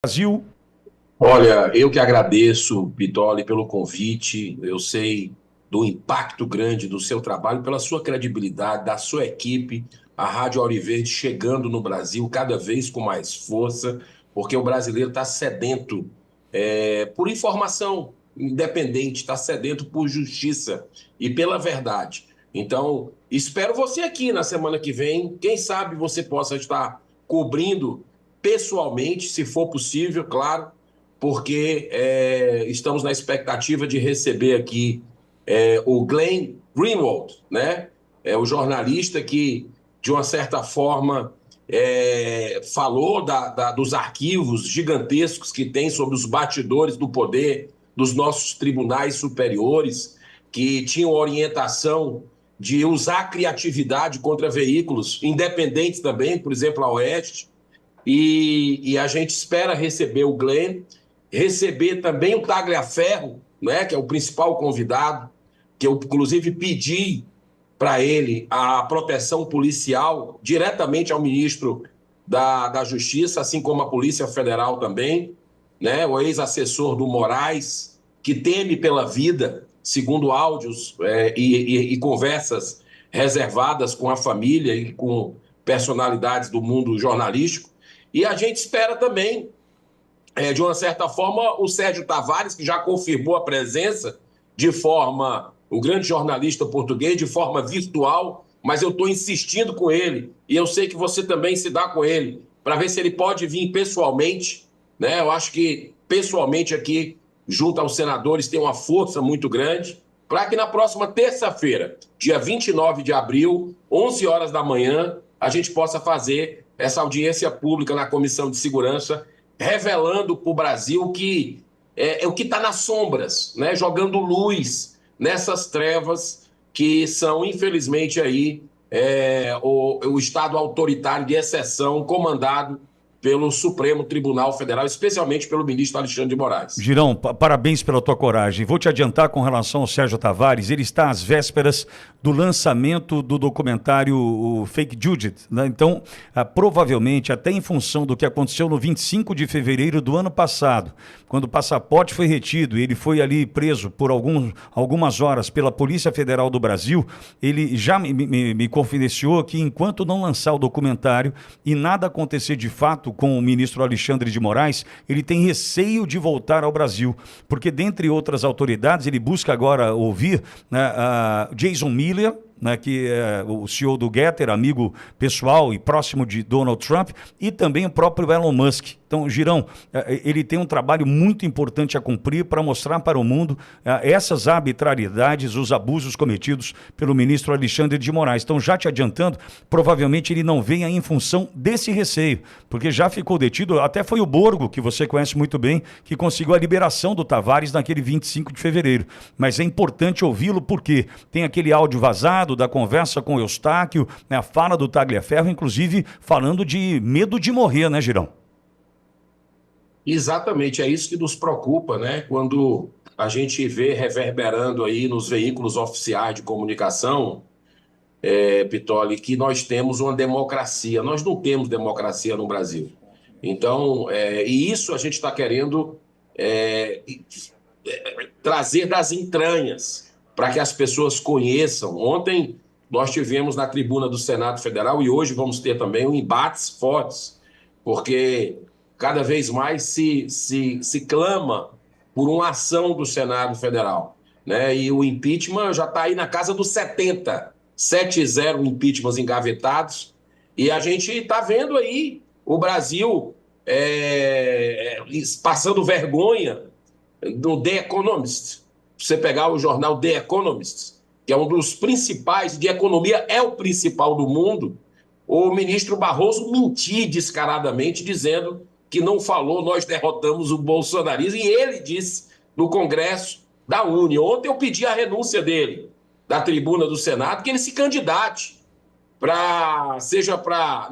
Brasil. Olha, eu que agradeço, Bitoli, pelo convite. Eu sei do impacto grande do seu trabalho, pela sua credibilidade, da sua equipe, a Rádio Auriverde chegando no Brasil cada vez com mais força, porque o brasileiro está sedento por informação independente, está sedento por justiça e pela verdade. Então, espero você aqui na semana que vem. Quem sabe você possa estar cobrindo pessoalmente, se for possível, claro, porque estamos na expectativa de receber aqui o Glenn Greenwald, né? O jornalista que, de uma certa forma, falou dos arquivos gigantescos que tem sobre os bastidores do poder dos nossos tribunais superiores, que tinham orientação de usar a criatividade contra veículos independentes também, por exemplo, a Oeste, e a gente espera receber o Glenn, receber também o Tagliaferro, né, que é o principal convidado, que eu, inclusive, pedi para ele a proteção policial diretamente ao ministro da Justiça, assim como a Polícia Federal também, né, o ex-assessor do Moraes, que teme pela vida, segundo áudios e conversas reservadas com a família e com personalidades do mundo jornalístico. E a gente espera também, de uma certa forma, o Sérgio Tavares, que já confirmou a presença de forma, o grande jornalista português, de forma virtual, mas eu estou insistindo com ele, e eu sei que você também se dá com ele, para ver se ele pode vir pessoalmente, né? Eu acho que pessoalmente aqui, junto aos senadores, tem uma força muito grande, para que na próxima terça-feira, dia 29 de abril, 11 horas da manhã, a gente possa fazer essa audiência pública na Comissão de Segurança, revelando para o Brasil que é o que está nas sombras, né? Jogando luz nessas trevas que são, infelizmente, aí o Estado autoritário de exceção comandado pelo Supremo Tribunal Federal, especialmente pelo ministro Alexandre de Moraes. Girão, parabéns pela tua coragem. Vou te adiantar com relação ao Sérgio Tavares, ele está às vésperas do lançamento do documentário o Fake Judith, né? Então, provavelmente, até em função do que aconteceu no 25 de fevereiro do ano passado, quando o passaporte foi retido e ele foi ali preso por algumas horas pela Polícia Federal do Brasil, ele já me confidenciou que enquanto não lançar o documentário e nada acontecer de fato com o ministro Alexandre de Moraes, ele tem receio de voltar ao Brasil, porque dentre outras autoridades ele busca agora ouvir, né, Jason Miller, né, que é o CEO do Getter, amigo pessoal e próximo de Donald Trump, e também o próprio Elon Musk. Então, Girão, ele tem um trabalho muito importante a cumprir para mostrar para o mundo essas arbitrariedades, os abusos cometidos pelo ministro Alexandre de Moraes. Então, já te adiantando, provavelmente ele não venha em função desse receio, porque já ficou detido, até foi o Borgo, que você conhece muito bem, que conseguiu a liberação do Tavares naquele 25 de fevereiro. Mas é importante ouvi-lo porque tem aquele áudio vazado da conversa com o Eustáquio, né, a fala do Tagliaferro, inclusive falando de medo de morrer, né, Girão? Exatamente, é isso que nos preocupa, né? Quando a gente vê reverberando aí nos veículos oficiais de comunicação, Pitoli, que nós temos uma democracia. Nós não temos democracia no Brasil. Então, e isso a gente está querendo trazer das entranhas para que as pessoas conheçam. Ontem nós tivemos na tribuna do Senado Federal e hoje vamos ter também embates fortes, porque cada vez mais se clama por uma ação do Senado Federal, né? E o impeachment já está aí na casa dos 70 impeachments engavetados, e a gente está vendo aí o Brasil passando vergonha no The Economist. Você pegar o jornal The Economist, que é um dos principais de economia, é o principal do mundo, o ministro Barroso mentir descaradamente, dizendo que não falou, nós derrotamos o bolsonarismo, e ele disse no Congresso da Uni. Ontem eu pedi a renúncia dele, da tribuna do Senado, que ele se candidate, seja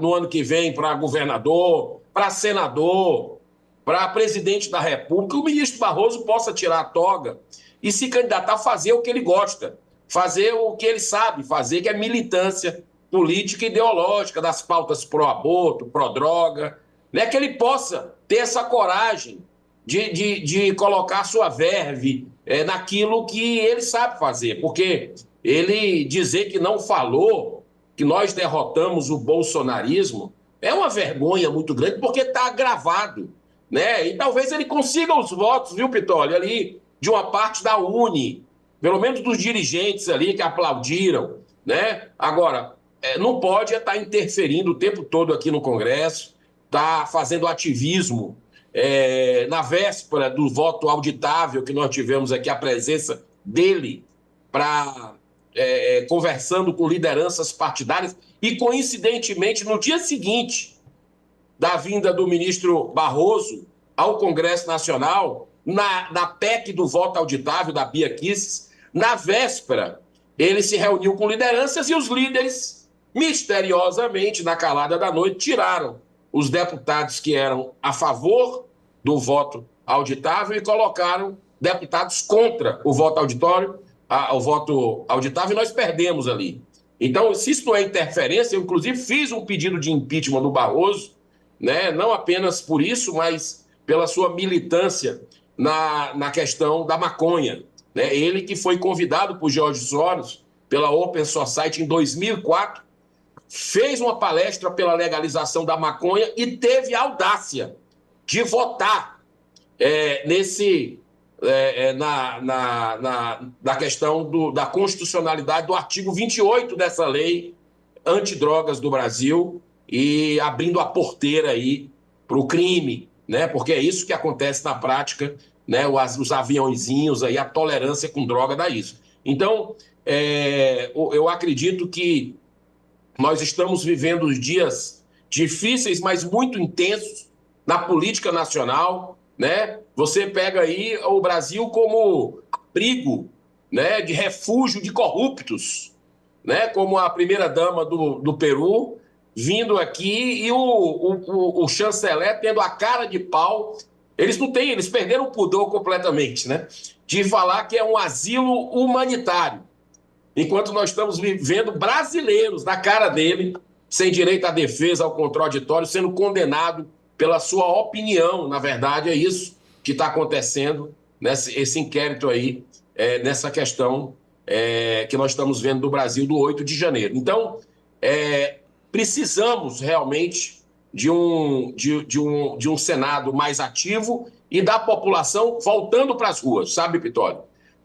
no ano que vem para governador, para senador, para presidente da República, o ministro Barroso possa tirar a toga e se candidatar a fazer o que ele gosta, fazer o que ele sabe fazer, que é militância política e ideológica, das pautas pró-aborto, pró-droga, né? Que ele possa ter essa coragem de colocar sua verve naquilo que ele sabe fazer. Porque ele dizer que não falou, que nós derrotamos o bolsonarismo, é uma vergonha muito grande, porque está gravado, né? E talvez ele consiga os votos, viu, Pitoli, ali de uma parte da UNE, pelo menos dos dirigentes ali que aplaudiram, né? Agora, não pode estar interferindo o tempo todo aqui no Congresso, tá fazendo ativismo na véspera do voto auditável que nós tivemos aqui, a presença dele para conversando com lideranças partidárias e, coincidentemente, no dia seguinte da vinda do ministro Barroso ao Congresso Nacional, na PEC do voto auditável da Bia Kicis, na véspera, ele se reuniu com lideranças e os líderes, misteriosamente, na calada da noite, tiraram os deputados que eram a favor do voto auditável e colocaram deputados contra o voto auditável, e nós perdemos ali. Então, se isso não é interferência, eu, inclusive, fiz um pedido de impeachment no Barroso, né, não apenas por isso, mas pela sua militância na questão da maconha. Né? Ele que foi convidado por George Soros, pela Open Society, em 2004, fez uma palestra pela legalização da maconha e teve a audácia de votar na questão da constitucionalidade do artigo 28 dessa lei antidrogas do Brasil e abrindo a porteira aí para o crime, né? Porque é isso que acontece na prática, né? Os aviãozinhos aí, a tolerância com droga dá isso. Então, eu acredito que nós estamos vivendo dias difíceis, mas muito intensos na política nacional, né? Você pega aí o Brasil como abrigo, né, de refúgio de corruptos, né? Como a primeira-dama do Peru vindo aqui e o chanceler tendo a cara de pau. Eles perderam o pudor completamente, né? De falar que é um asilo humanitário. Enquanto nós estamos vivendo brasileiros na cara dele, sem direito à defesa, ao contraditório, sendo condenado pela sua opinião. Na verdade, é isso que está acontecendo esse inquérito aí, nessa questão que nós estamos vendo do Brasil do 8 de janeiro. Então, precisamos realmente de um Senado mais ativo e da população voltando para as ruas, sabe, Pitoli?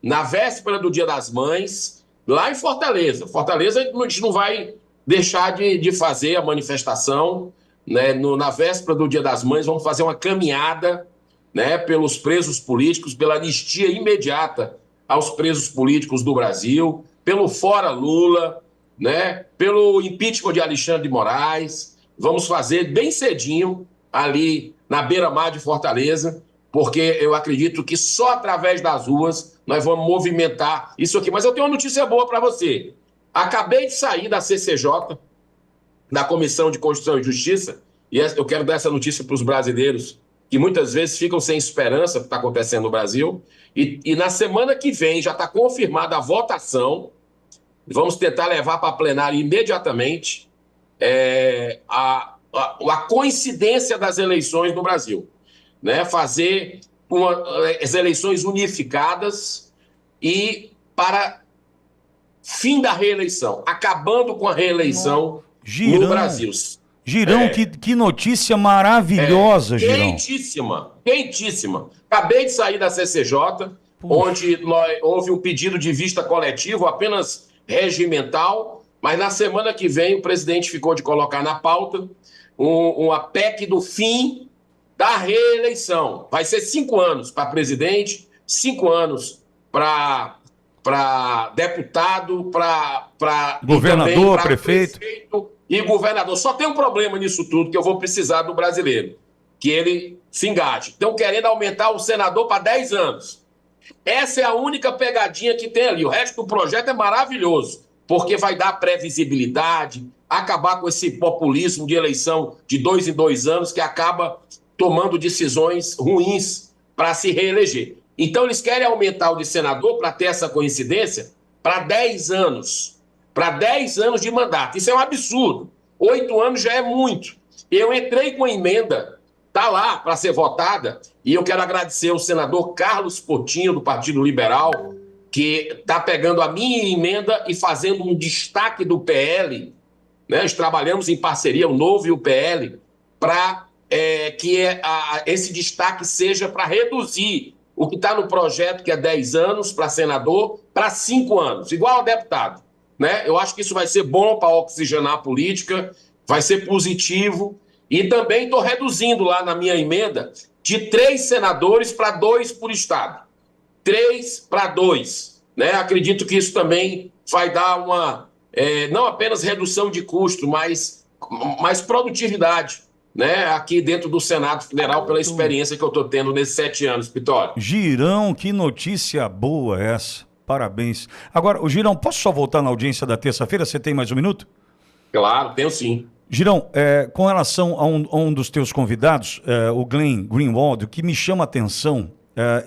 Na véspera do Dia das Mães, lá em Fortaleza. Fortaleza, a gente não vai deixar de fazer a manifestação, né? Na véspera do Dia das Mães, vamos fazer uma caminhada, né, pelos presos políticos, pela anistia imediata aos presos políticos do Brasil, pelo Fora Lula, né, pelo impeachment de Alexandre de Moraes. Vamos fazer bem cedinho ali na beira-mar de Fortaleza, porque eu acredito que só através das ruas nós vamos movimentar isso aqui. Mas eu tenho uma notícia boa para você. Acabei de sair da CCJ, da Comissão de Constituição e Justiça, e eu quero dar essa notícia para os brasileiros, que muitas vezes ficam sem esperança do que está acontecendo no Brasil, e na semana que vem já está confirmada a votação, vamos tentar levar para a plenária imediatamente a coincidência das eleições no Brasil, né? Fazer as eleições unificadas e para fim da reeleição, acabando com a reeleição no Brasil. Girão, que notícia maravilhosa, Girão. Quentíssima, quentíssima. Acabei de sair da CCJ, onde houve um pedido de vista coletivo, apenas regimental, mas na semana que vem o presidente ficou de colocar na pauta uma PEC do fim da reeleição. Vai ser 5 anos para presidente, 5 anos para deputado, para governador, prefeito e governador. Só tem um problema nisso tudo que eu vou precisar do brasileiro, que ele se engate. Estão querendo aumentar o senador para 10 anos. Essa é a única pegadinha que tem ali. O resto do projeto é maravilhoso, porque vai dar previsibilidade, acabar com esse populismo de eleição de 2 em 2 anos que acaba tomando decisões ruins para se reeleger. Então eles querem aumentar o de senador para ter essa coincidência para 10 anos. Para 10 anos de mandato. Isso é um absurdo. 8 anos já é muito. Eu entrei com emenda está lá para ser votada. E eu quero agradecer ao senador Carlos Portinho, do Partido Liberal, que está pegando a minha emenda e fazendo um destaque do PL, né? Nós trabalhamos em parceria, o Novo e o PL, para esse destaque seja para reduzir o que está no projeto, que é 10 anos para senador, para 5 anos, igual ao deputado, né? Eu acho que isso vai ser bom para oxigenar a política, vai ser positivo. E também estou reduzindo lá na minha emenda de 3 senadores para 2 por estado. 3 para 2. Né? Acredito que isso também vai dar uma, não apenas redução de custo, mas produtividade, né? Aqui dentro do Senado Federal, pela experiência que eu estou tendo nesses 7 anos, Pitório. Girão, que notícia boa essa. Parabéns. Agora, o Girão, posso só voltar na audiência da terça-feira? Você tem mais um minuto? Claro, tenho sim. Girão, com relação a um dos teus convidados, o Glenn Greenwald, o que me chama a atenção,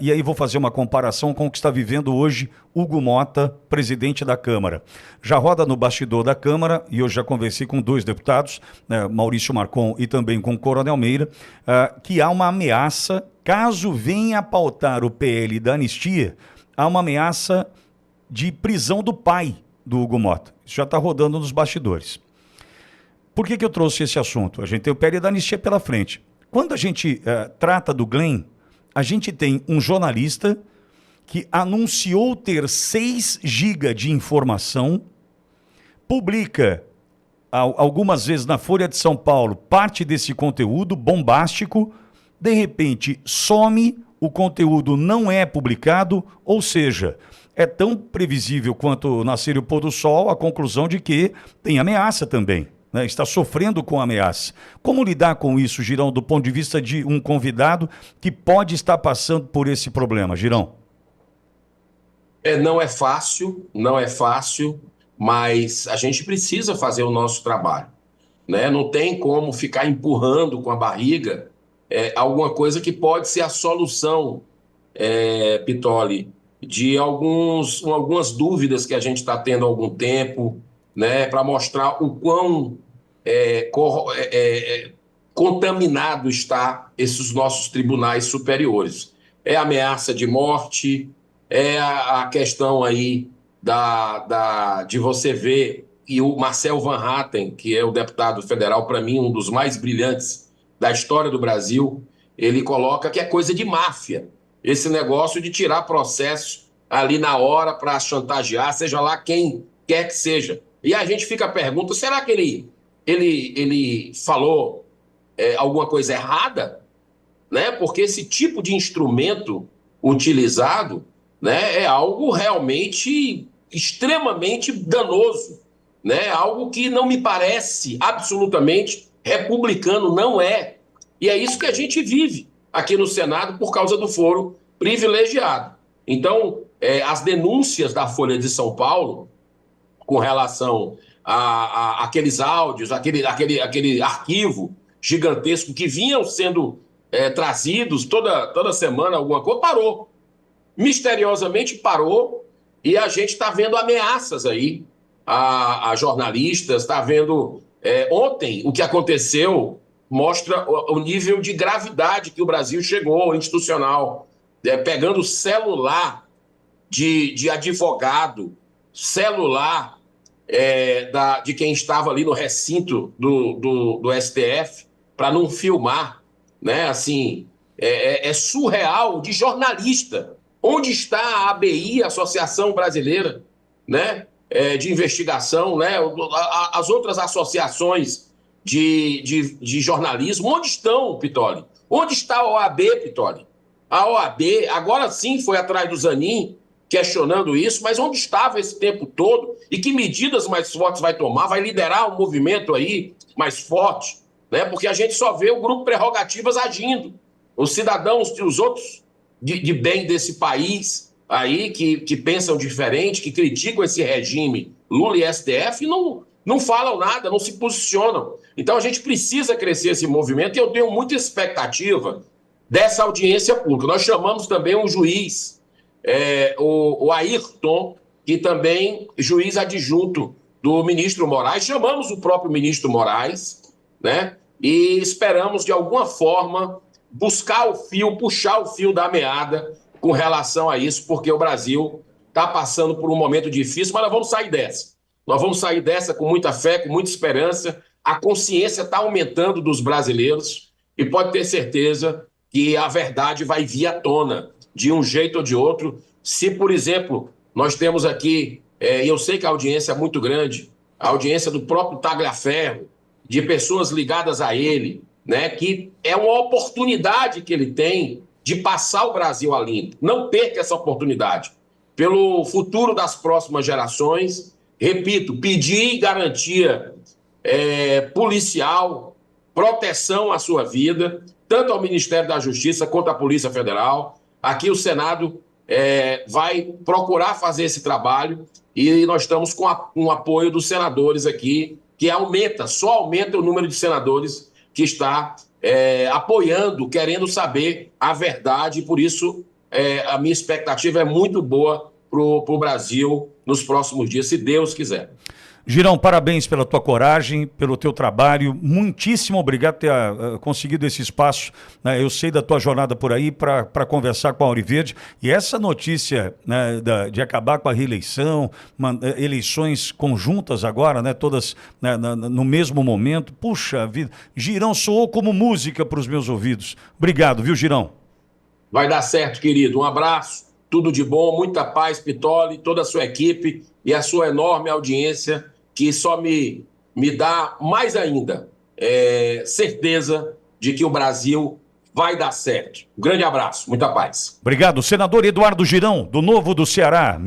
e aí vou fazer uma comparação com o que está vivendo hoje Hugo Mota, presidente da Câmara. Já roda no bastidor da Câmara, e eu já conversei com 2 deputados, Maurício Marcon e também com o Coronel Meira, que há uma ameaça, caso venha a pautar o PL da anistia, há uma ameaça de prisão do pai do Hugo Mota. Isso já está rodando nos bastidores. Por que eu trouxe esse assunto? A gente tem o PL da anistia pela frente. Quando a gente trata do Glenn, a gente tem um jornalista que anunciou ter 6 GB de informação, publica algumas vezes na Folha de São Paulo parte desse conteúdo bombástico, de repente some, o conteúdo não é publicado, ou seja, é tão previsível quanto nascer o pôr do sol a conclusão de que tem ameaça também. Né, está sofrendo com ameaça. Como lidar com isso, Girão, do ponto de vista de um convidado que pode estar passando por esse problema, Girão? Não é fácil, mas a gente precisa fazer o nosso trabalho, né? Não tem como ficar empurrando com a barriga alguma coisa que pode ser a solução, Pitoli, de algumas dúvidas que a gente está tendo há algum tempo, né, para mostrar o quão contaminado está esses nossos tribunais superiores. É ameaça de morte, é a questão aí de você ver, e o Marcel Van Hatten, que é o deputado federal, para mim, um dos mais brilhantes da história do Brasil, ele coloca que é coisa de máfia, esse negócio de tirar processo ali na hora para chantagear, seja lá quem quer que seja. E a gente fica perguntando, será que ele falou alguma coisa errada? Né? Porque esse tipo de instrumento utilizado, né, é algo realmente extremamente danoso, né? Algo que não me parece absolutamente republicano, não é. E é isso que a gente vive aqui no Senado por causa do foro privilegiado. Então, as denúncias da Folha de São Paulo com relação a aqueles áudios, aquele arquivo gigantesco que vinham sendo trazidos toda semana, alguma coisa, parou. Misteriosamente parou, e a gente está vendo ameaças aí a jornalistas, está vendo... ontem, o que aconteceu mostra o nível de gravidade que o Brasil chegou, institucional, pegando celular de advogado, celular de quem estava ali no recinto do STF, para não filmar, né? Assim, é surreal, de jornalista. Onde está a ABI, a Associação Brasileira, né, de Investigação, né, as outras associações de jornalismo? Onde estão, Pitoli? Onde está a OAB, Pitoli? A OAB, agora sim, foi atrás do Zanin, questionando isso, mas onde estava esse tempo todo? E que medidas mais fortes vai tomar? Vai liderar um movimento aí mais forte? Né? Porque a gente só vê o grupo Prerrogativas agindo. Os cidadãos e os outros de bem desse país aí, que pensam diferente, que criticam esse regime Lula e STF, não falam nada, não se posicionam. Então a gente precisa crescer esse movimento, e eu tenho muita expectativa dessa audiência pública. Nós chamamos também um juiz, o Ayrton, que também juiz adjunto do ministro Moraes, chamamos o próprio ministro Moraes, né, e esperamos, de alguma forma, buscar o fio, puxar o fio da meada com relação a isso, porque o Brasil está passando por um momento difícil, mas nós vamos sair dessa. Nós vamos sair dessa com muita fé, com muita esperança. A consciência está aumentando dos brasileiros e pode ter certeza que a verdade vai vir à tona, de um jeito ou de outro. Se, por exemplo, nós temos aqui, e eu sei que a audiência é muito grande, a audiência do próprio Tagliaferro, de pessoas ligadas a ele, né, que é uma oportunidade que ele tem de passar o Brasil a limpo. Não perca essa oportunidade. Pelo futuro das próximas gerações, repito, pedir garantia policial, proteção à sua vida, tanto ao Ministério da Justiça quanto à Polícia Federal. Aqui o Senado vai procurar fazer esse trabalho e nós estamos com o apoio dos senadores aqui, que só aumenta o número de senadores que está apoiando, querendo saber a verdade, e por isso a minha expectativa é muito boa para o Brasil nos próximos dias, se Deus quiser. Girão, parabéns pela tua coragem, pelo teu trabalho. Muitíssimo obrigado por ter conseguido esse espaço, né? Eu sei da tua jornada por aí para conversar com a Auriverde. E essa notícia, né, de acabar com a reeleição, eleições conjuntas agora, né, todas, né, no mesmo momento. Puxa vida, Girão soou como música para os meus ouvidos. Obrigado, viu, Girão? Vai dar certo, querido. Um abraço, tudo de bom, muita paz, Pittoli, toda a sua equipe e a sua enorme audiência, que só me dá mais ainda certeza de que o Brasil vai dar certo. Um grande abraço, muita paz. Obrigado, senador Eduardo Girão, do Novo do Ceará.